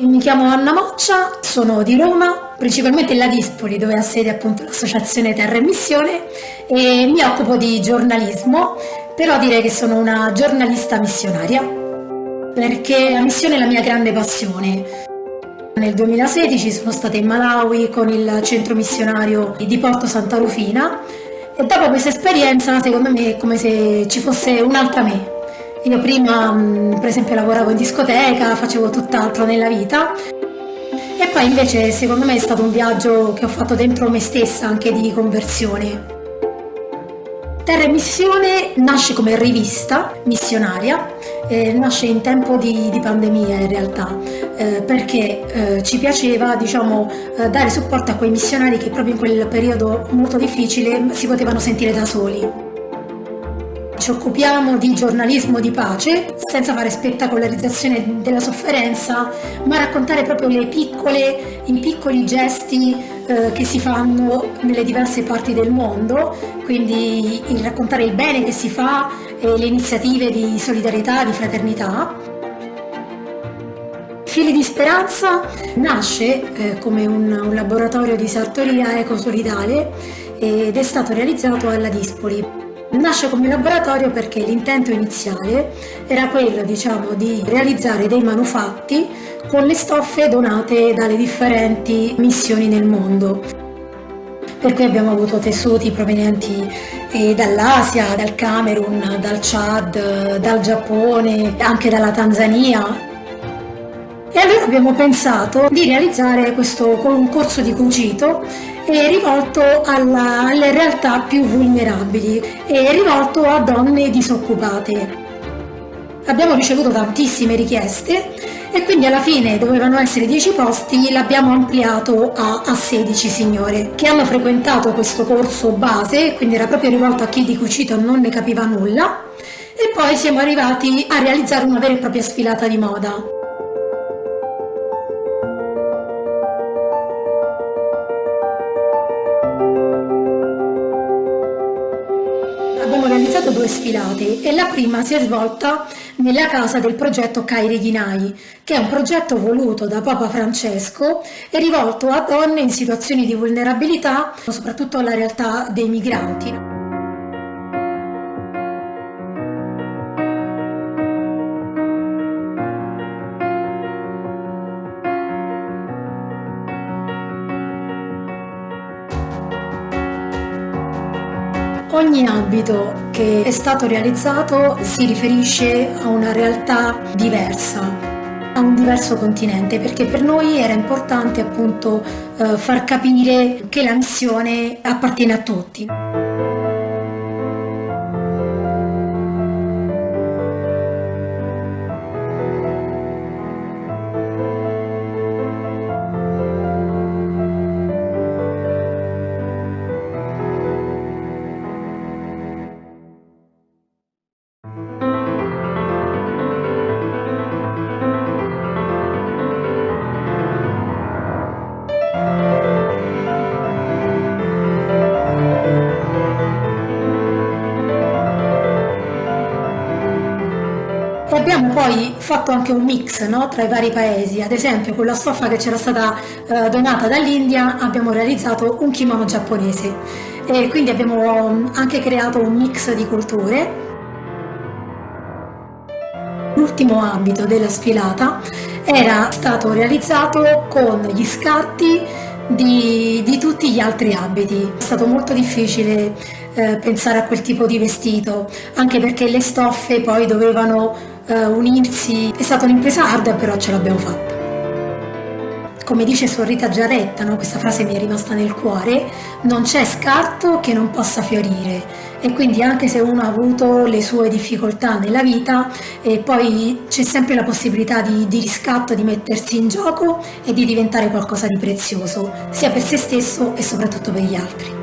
Mi chiamo Anna Moccia, sono di Roma, principalmente la Dispoli, dove ha sede appunto l'associazione Terra e Missione, e mi occupo di giornalismo, però direi che sono una giornalista missionaria, perché la missione è la mia grande passione. Nel 2016 sono stata in Malawi con il centro missionario di Porto Santa Rufina e dopo questa esperienza, secondo me, è come se ci fosse un'altra me. Io prima, per esempio, lavoravo in discoteca, facevo tutt'altro nella vita e poi invece secondo me è stato un viaggio che ho fatto dentro me stessa, anche di conversione. Terra e Missione nasce come rivista missionaria, nasce in tempo di pandemia in realtà, perché ci piaceva dare supporto a quei missionari che proprio in quel periodo molto difficile si potevano sentire da soli. Ci occupiamo di giornalismo di pace, senza fare spettacolarizzazione della sofferenza, ma raccontare proprio i piccoli gesti che si fanno nelle diverse parti del mondo, quindi il raccontare il bene che si fa e le iniziative di solidarietà, di fraternità. Fili di Speranza nasce come un laboratorio di sartoria ecosolidale ed è stato realizzato alla Dispoli. Nasce come laboratorio perché l'intento iniziale era quello, di realizzare dei manufatti con le stoffe donate dalle differenti missioni nel mondo. Per cui abbiamo avuto tessuti provenienti dall'Asia, dal Camerun, dal Chad, dal Giappone, anche dalla Tanzania. E allora abbiamo pensato di realizzare questo concorso di cucito rivolto alle realtà più vulnerabili e rivolto a donne disoccupate. Abbiamo ricevuto tantissime richieste e quindi alla fine dovevano essere 10 posti, l'abbiamo ampliato a 16 signore che hanno frequentato questo corso base, quindi era proprio rivolto a chi di cucito non ne capiva nulla, e poi siamo arrivati a realizzare una vera e propria sfilata di moda. Abbiamo realizzato 2 sfilate e la prima si è svolta nella casa del progetto Cairi Ghinai, che è un progetto voluto da Papa Francesco e rivolto a donne in situazioni di vulnerabilità, soprattutto alla realtà dei migranti. Ogni abito che è stato realizzato si riferisce a una realtà diversa, a un diverso continente, perché per noi era importante appunto far capire che la missione appartiene a tutti. Abbiamo poi fatto anche un mix, tra i vari paesi, ad esempio con la stoffa che c'era stata donata dall'India abbiamo realizzato un kimono giapponese e quindi abbiamo anche creato un mix di culture. L'ultimo abito della sfilata era stato realizzato con gli scatti di tutti gli altri abiti. È stato molto difficile pensare a quel tipo di vestito, anche perché le stoffe poi dovevano unirsi. È stata un'impresa ardua, però ce l'abbiamo fatta. Come dice Suor Rita Giaretta, questa frase mi è rimasta nel cuore: non c'è scarto che non possa fiorire, e quindi anche se uno ha avuto le sue difficoltà nella vita, poi c'è sempre la possibilità di riscatto, di mettersi in gioco e di diventare qualcosa di prezioso, sia per se stesso e soprattutto per gli altri.